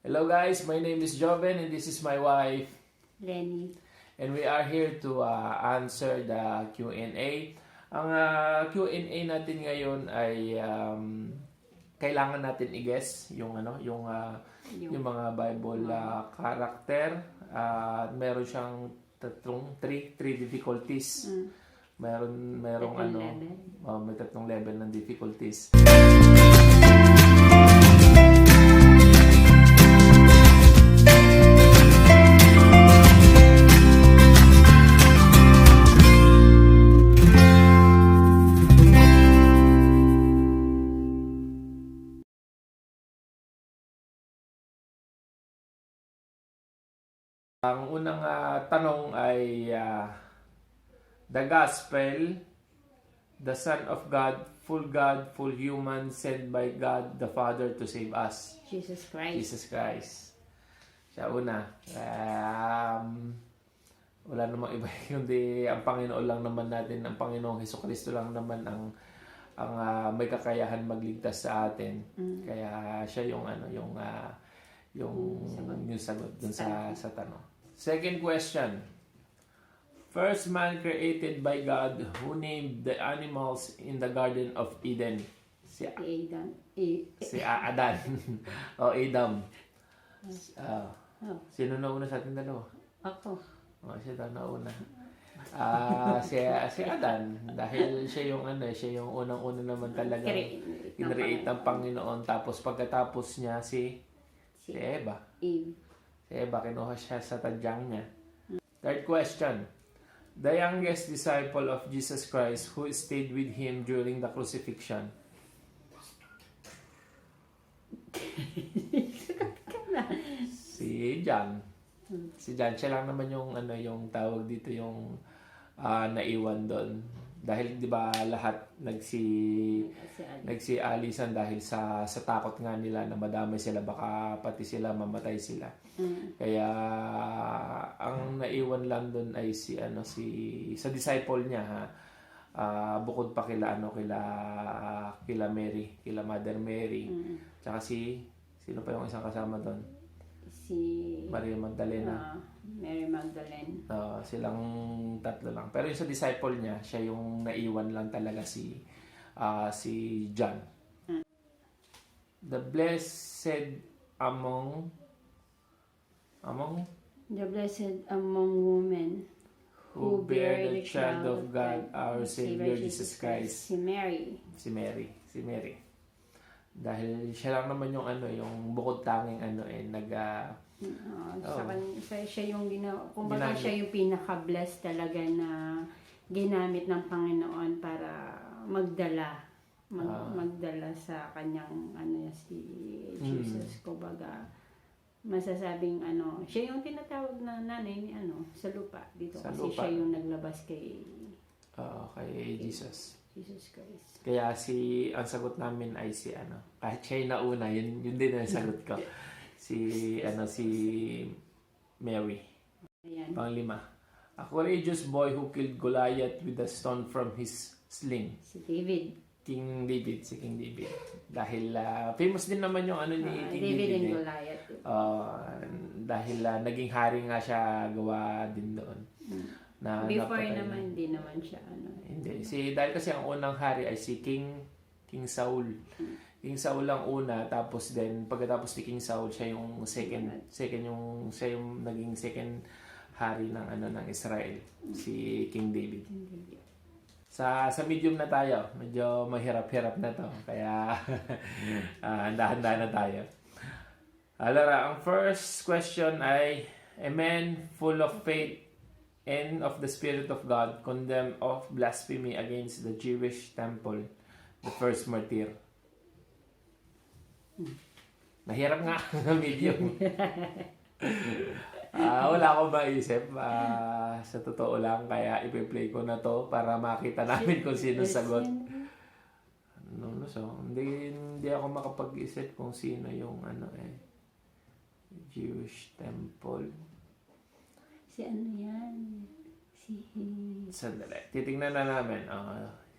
Hello guys, my name is Joven and this is my wife. Lenny. And we are here to answer the Q&A. Ang Q&A natin ngayon ay kailangan natin i-guess yung yung mga Bible character. Meron siyang three difficulties. Merong may tatlong level ng difficulties. Ang unang tanong ay the gospel, the Son of God, full human, sent by God the Father to save us. Jesus Christ. Jesus Christ. Siya una. Wala namang iba kundi ang Panginoon lang naman natin, ang Panginoong Hesukristo lang naman ang may kakayahan magligtas sa atin. Kaya siya yung sagot dun sa tanong. Second question. First man created by God who named the animals in the Garden of Eden. Si Adam. Si Adan. O Adam. Sino na una sa ating dalawa? Ako. Siya daw na una. Si Adan dahil siya yung unang-una naman talaga kinreate ng Panginoon, tapos pagkatapos niya si Eva. Si Eva, kinuha siya sa tadyang niya. Third question. The youngest disciple of Jesus Christ who stayed with him during the crucifixion. Si John. Si John, siya lang naman yung tawag dito, yung naiwan doon. Dahil 'di ba lahat nagsialisan dahil sa takot nga nila na madamay sila, baka pati sila mamatay sila. Kaya ang naiwan lang doon ay sa disciple niya, bukod pa kila Mary, kila Mother Mary. Tsaka sino pa yung isang kasama doon? Si Maria Magdalena. Mary Magdalene. Silang tatlo lang. Pero yung sa disciple niya, siya yung naiwan lang talaga si John. The blessed among the blessed among women who bear the child of God, our Savior Jesus Christ. Si Mary. Si Mary. Dahil siya lang naman yung bukod tanging siya yung kumbaga siya yung pinaka-blessed talaga na ginamit ng Panginoon para magdala sa kanyang si Jesus. Kumbaga masasabing siya yung tinatawag na nanay ni sa lupa dito sa kasi lupa. Siya yung naglabas kay Jesus. Jesus Christ. Kaya ang sagot namin ay kahit siya yung nauna, yun din ang sagot ko. si Mary. Ayan. Panglima. A courageous boy who killed Goliath with a stone from his sling. Si David. King David. Dahil famous din naman yung ni King David and Goliath. Dahil naging hari nga siya gawa din doon. Before naman, hindi naman siya Hindi. Dahil kasi ang unang hari ay si King Saul. King Saul lang una, tapos then pagkatapos ni King Saul, siya yung siya yung naging second hari ng Israel, si King David. Sa medium na tayo, medyo mahirap-hirap na to. Kaya handa-handa na tayo. Ang first question ay, a man full of faith and of the Spirit of God condemned of blasphemy against the Jewish temple, the first martyr. Mahirap nga ang medium. Wala akong maisip. Sa totoo lang, kaya ipi-play ko na to para makita namin kung sino sagot. Hindi ako makapag-isip kung sino yung Jewish temple. Si yan? Sandali. Titingnan na namin.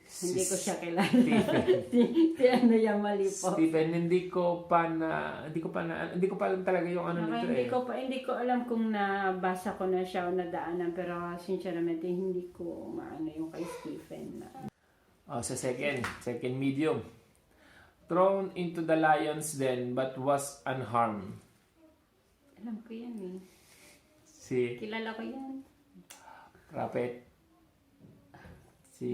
Hindi ko siya kilala. Stephen. si ano yan, mali po. Stephen, hindi ko pa alam talaga yung ano nito Hindi ko alam kung nabasa ko na siya o nadaanan, pero sinceramente hindi ko maano yung kay Stephen. Sa second medium. Thrown into the lion's den but was unharmed. Alam ko yan eh. Si Kilala ko yan. Prophet. Si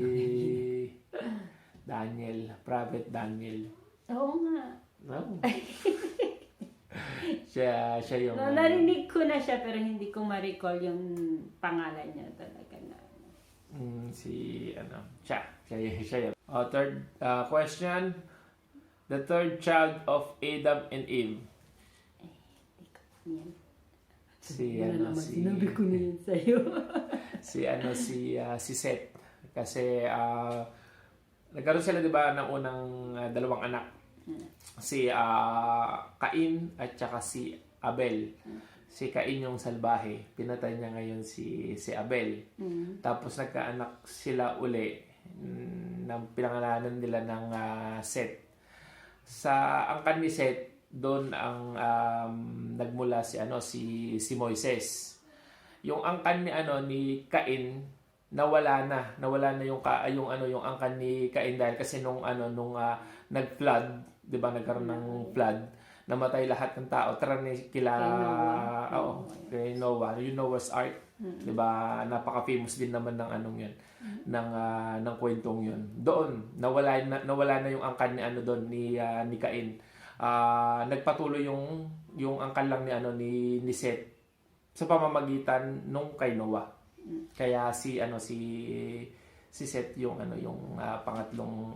Daniel. Prophet Daniel. Oo nga. No? siya yung... Narinig ko na siya pero hindi ko ma-recall yung pangalan niya talaga na. Siya yun. Third question. The third child of Adam and Eve. Yan. Sinabi ko na yun sa'yo. si Seth. Kasi nagkaroon sila 'di ba ng unang dalawang anak. Si Cain at saka si Abel. Si Cain yung salbahe, pinatay niya ngayon si Abel. Tapos nagkaanak sila uli ng pinangalanan nila ng Seth. Sa angkan ni Seth doon ang nagmula si Moises. Yung angkan ni Cain nawala na yung angkan ni Cain dahil kasi nung nag-flood, 'di ba, nagkaroon ng flood, namatay lahat ng tao. Kay Noah, yung Noah's Ark, 'di ba? Napaka-famous din naman ng yun, ng kwentong yun. Doon nawala na yung angkan ni Cain. Nagpatuloy yung angkan lang ni Seth sa pamamagitan nung kay Noah. Kaya si Seth yung pangatlong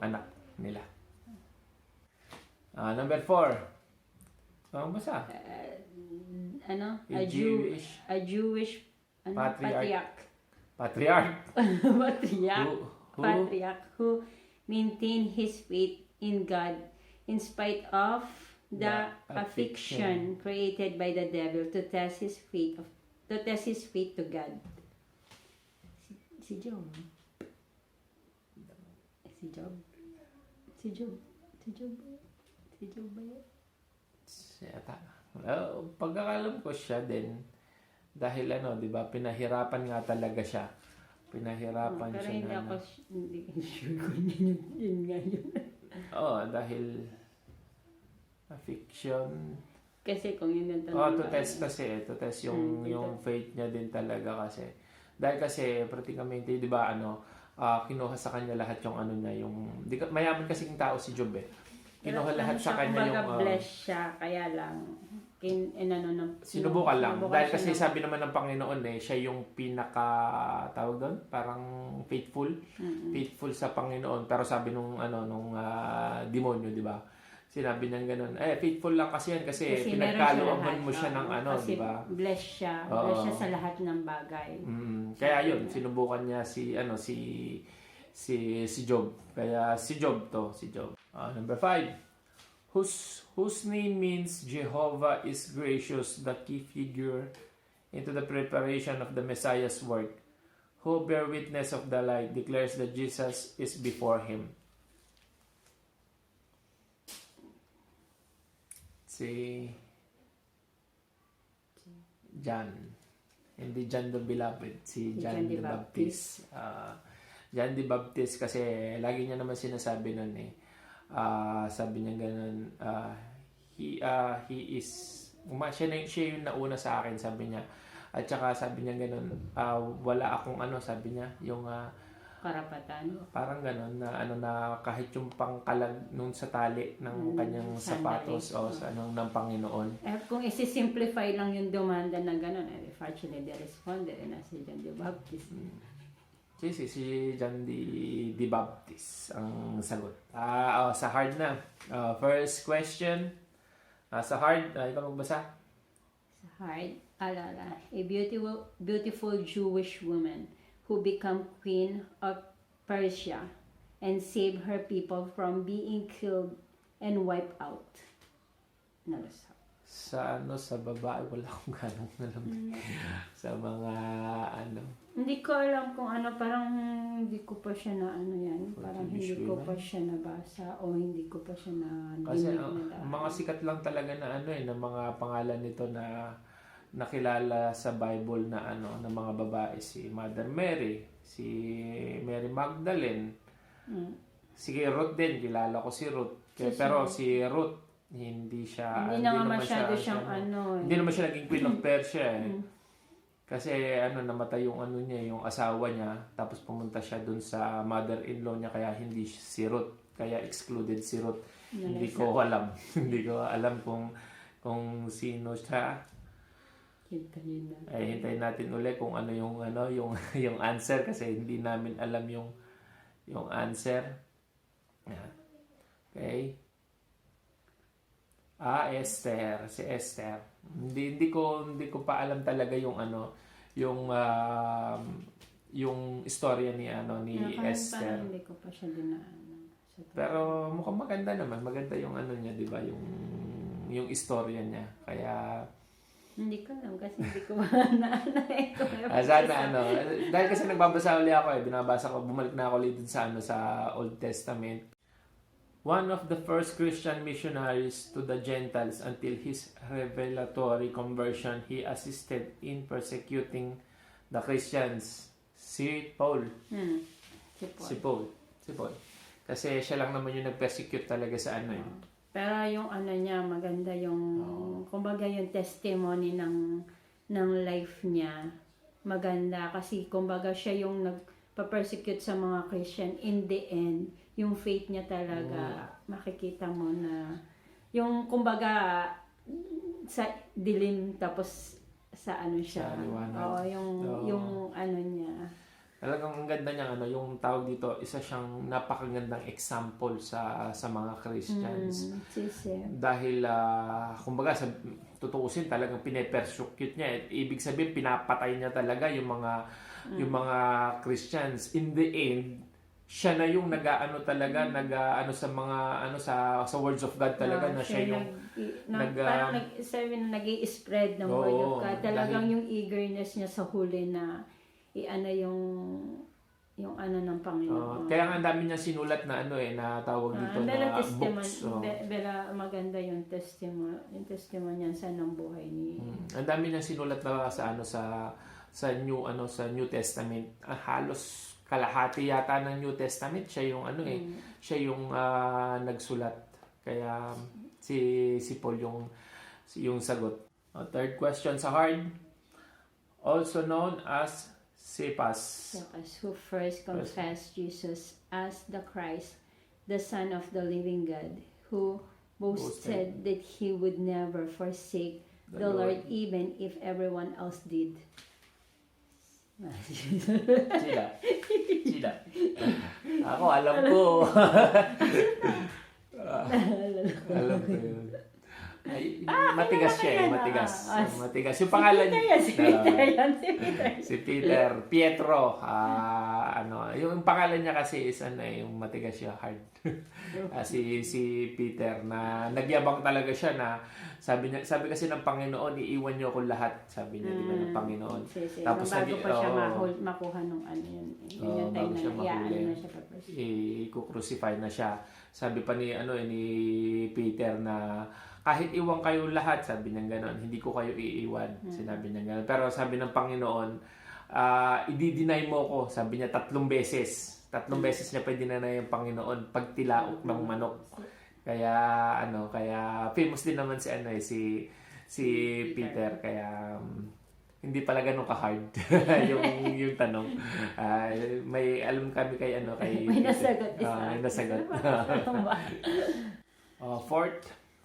anak nila. Number 4. Basa. A Jewish patriarch. Patriarch who maintained his faith in God in spite of the affliction created by the devil to test his faith to God. Si Job. Pagkakalam ko siya din dahil 'di ba, pinahirapan nga talaga siya. Pinahirapan pero siya hindi ko sure kung yun nga yun. Dahil affliction. Kasi kung yun yung tanong. To test yung faith niya din talaga kasi. Dahil kasi pratikamente 'di ba kinuha sa kanya lahat yung mayaman kasi yung tao si Job eh. Kinuha lahat sa kanya yung bless siya kaya lang sinubukan lang. Dahil kasi sabi naman ng Panginoon siya yung tawag doon, parang faithful. Faithful sa Panginoon. Pero sabi nung demonyo, 'di ba? Sinabi niya ganoon. Faithful lang kasi yan kasi pinagkaluan mo siya ng kasi 'di ba? Bless siya. Bless siya sa lahat ng bagay. Kaya yun, sinubukan niya si Job. Kaya si Job. Number 5. Whose name means Jehovah is gracious, the key figure into the preparation of the Messiah's work, who bear witness of the light, declares that Jesus is before him. Si John. Hindi John the Beloved, si John the Baptist. John the Baptist kasi lagi niya naman sinasabi nun sabi niya ganun, he is, siya yung nauna sa akin, sabi niya. At saka sabi niya ganun, wala akong sabi niya, yung karapatan. Parang ganun na kahit yung pangkalag nung sa tali ng kanyang sapatos ng Panginoon. Kung isi-simplify lang yung demanda na ganun, actually they responded na si John the Baptist. Si John the Baptist ang sagot. Sa hard na. First question. Sa hard, ikaw magbasa. Sa hard, a beautiful Jewish woman who became queen of Persia and saved her people from being killed and wiped out. sa babae, wala akong ganong alam. Sa mga Hindi ko alam kung ano, parang hindi ko pa siya na yan. Parang hindi ko pa siya nabasa o hindi ko pa siya na kasi dinig na mga sikat lang talaga na na mga pangalan nito na nakilala sa Bible na na mga babae, si Mother Mary, si Mary Magdalene, si Ruth din, kilala ko si Ruth. Pero si Ruth hindi naman masyado siyang hindi naman siya naging Queen of Persia Kasi namatay yung niya, yung asawa niya, tapos pumunta siya dun sa mother-in-law niya, kaya hindi si Ruth, kaya excluded si Ruth. Hindi ko alam. Hindi ko alam kung sino siya. Hintayin natin ulit kung yung answer, kasi hindi namin alam yung answer. Okay. Esther, si Esther. Hindi ko pa alam talaga yung istorya ni Esther. Hindi ko pa siya dinaan. Pero mukhang maganda naman. Maganda yung niya, 'di ba? Yung istorya niya. Kaya hindi ko alam kasi hindi ko sana dahil kasi nagbabasa ulit ako binabasa ko, bumalik na ako ulit sa Old Testament. One of the first Christian missionaries to the Gentiles until his revelatory conversion, he assisted in persecuting the Christians. Si Paul. Si Paul. Kasi siya lang naman yung nag-persecute talaga sa Pero yung niya, maganda yung, kumbaga yung testimony ng life niya. Maganda kasi kumbaga siya yung nagpa-persecute sa mga Christian. In the end, yung faith niya talaga, makikita mo na, yung kumbaga, sa dilim, tapos sa siya. Oo, yung niya. Talagang ang ganda niya, yung tawag dito, isa siyang napakagandang example sa mga Christians. Dahil, kumbaga, tutuusin, talagang pine-persecute niya. Ibig sabihin, pinapatay niya talaga yung mga Christians. In the end, siya na yung sa mga sa words of God talaga na siya yung parang nag-i-spread ng word of God. Talagang yung eagerness niya sa huli na yung ng Panginoon. Kaya ang dami niya sinulat na na tawag dito na books. Bela maganda yung testimony niya sa buhay ni. Ang dami niya sinulat na sa New Testament. Halos kalahati yata ng New Testament siya yung siya yung nagsulat. Kaya si Paul yung sagot. Third question sa hard. Also known as Cephas, who first confessed Jesus as the Christ, the Son of the living God, who boasted that he would never forsake the Lord even if everyone else did. Sila. Ako, alam ko. Alam ko yun. Matigas siya matigas. Yung pangalan niya, si Peter. Pietro. Yung pangalan niya kasi is yung matigas siya, hard. Si Peter na nagyabang talaga siya na sabi kasi ng Panginoon, iiwan niyo ako lahat, sabi niya, di ba, ng Panginoon. Tapos bago pa siya makuha nung yun. Yung time na siya i-crucify na siya. Sabi pa ni Peter na kahit iwan kayo lahat, sabi niya gano'n, hindi ko kayo iiwan. Sinabi niya gano'n. Pero sabi ng Panginoon, i-deny mo ko, sabi niya 3 beses. 3 beses niya pa dinanay yung Panginoon pagtilaok ng manok. Kaya famous din naman si Peter, kaya hindi pala ganun ka-hard yung tanong. May alam kami kay may nasagot isa. May nasagot.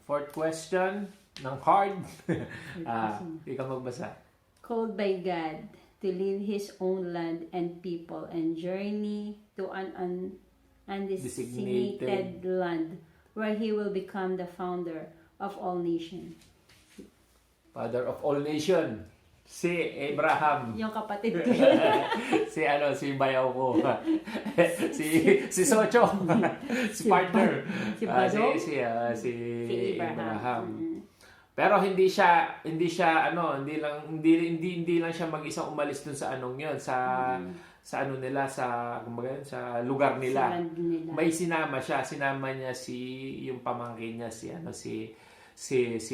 Fourth question ng hard. Ikaw magbasa. Called by God to leave his own land and people and journey to an undesignated land where he will become the founder of all nations. Father of all nation. Si Abraham. Yung kapatid ko. si bayaw ko. si Socho. Si partner. Si Badong. Si Abraham. Pero hindi lang siya mag-isang umalis dun sa anong 'yon, sa ano nila, kumbaga sa lugar Sa nila. land nila. May sinama niya yung pamangkin niya si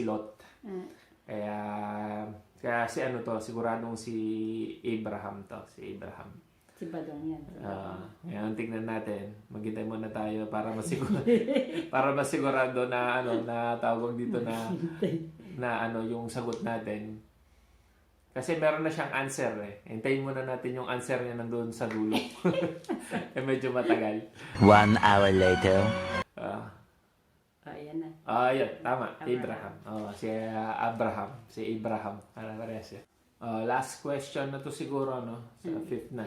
Lot. Ah, Kaya si ano to, siguradong si Abraham to, si Abraham. si Badong yan. Ngayon tingnan natin. Maghintay muna tayo para masigurado na na tawag dito na yung sagot natin. Kasi meron na siyang answer eh. Hintayin muna natin yung answer niya nandoon sa dulo. Medyo matagal. 1 hour later. Ayan na. Yun, tama. Abraham. Abraham. Si Abraham. Parehas siya. Last question na to siguro, no? Sa fifth na.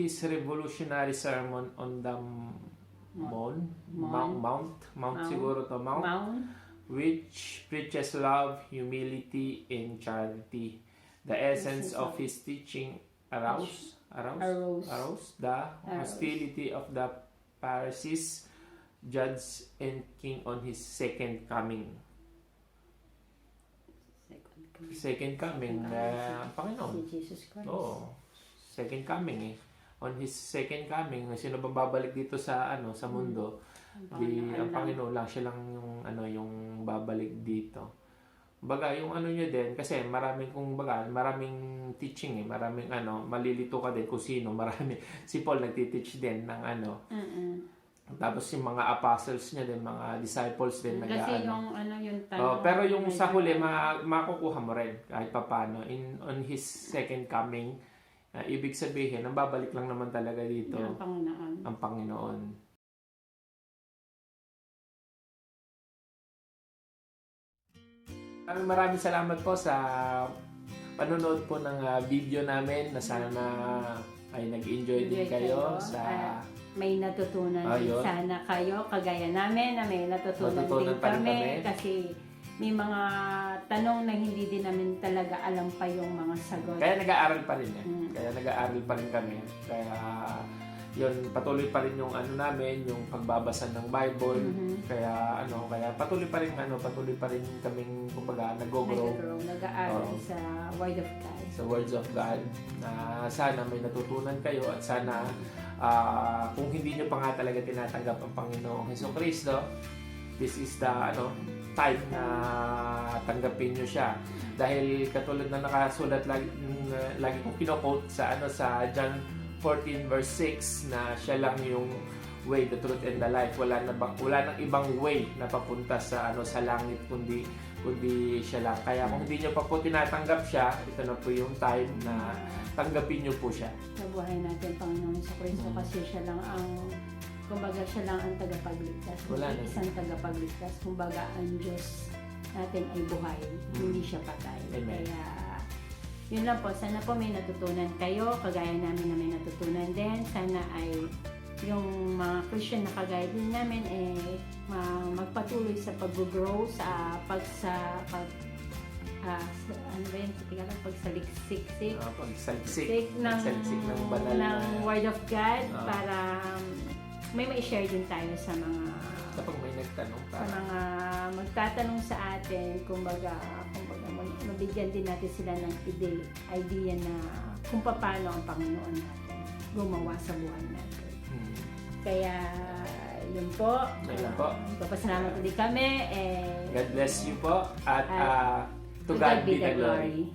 His revolutionary sermon on the Mount siguro to. Mount. Which preaches love, humility, and charity. The essence of his teaching arouse the hostility of the Pharisees, judge and king on his second coming. Second coming na Panginoon. Si Jesus Christ. Oo. Second coming eh. On his second coming, sino ba babalik dito sa sa mundo? Ang Panginoon lang, siya lang yung babalik dito. Baga yung niya din kasi maraming teaching maraming malilito ka din kung sino, si Paul nagti-teach din ng tapos yung mga apostles niya din, mga disciples din Kasi yung tanong. pero yung sa huli makukuha mo rin kahit papaano on his second coming. Ibig sabihin, ang babalik lang naman talaga dito ang Panginoon. Maraming salamat po sa panonood po ng video namin na sana ay nag-enjoy din kayo sa may natutunan din sana kayo kagaya namin na may natutunan din kami kasi may mga tanong na hindi din namin talaga alam pa yung mga sagot. Kaya nag-aaral pa rin Kaya nag-aaral pa rin kami. Kaya yun, patuloy pa rin yung namin, yung pagbabasa ng Bible. Kaya patuloy pa rin kaming kumbaga nag-grow. Nag-aaral sa Word of God. Sa Words of God na sana may natutunan kayo at sana kung hindi nyo pa nga talaga tinatanggap ang Panginoong Hesukristo, this is the time na tanggapin nyo siya. Dahil katulad na nakasulat lagi kong kino-quote sa John 14 verse 6 na siya lang yung way, the truth, and the life. Wala nang ibang way na papunta sa langit kundi siya lang. Kaya kung hindi nyo pa po tinatanggap siya, ito na po yung time na tanggapin nyo po siya. Sa buhay natin, Panginoon sa Kristo, kasi siya lang ang tagapagligtas. Wala na. Isang tagapagligtas. Kumbaga, ang Diyos natin ay buhay. Hindi siya patay. Amen. Kaya, yun lang po. Sana po may natutunan kayo. Kagaya namin na may natutunan din. Sana ay yung mga Christian na kagaya din namin magpatuloy sa pag-grow sa pagsaliksik ng banal ng Word of God para may ma-share din tayo sa mga kapag may nagtanong sa mga magtatanong sa atin, kumbaga mabigyan din natin sila ng idea na kung paano ang Panginoon natin gumawa sa buhay natin. Kaya yun po. Papasalamat ulit kami. God bless you po at to God be the glory.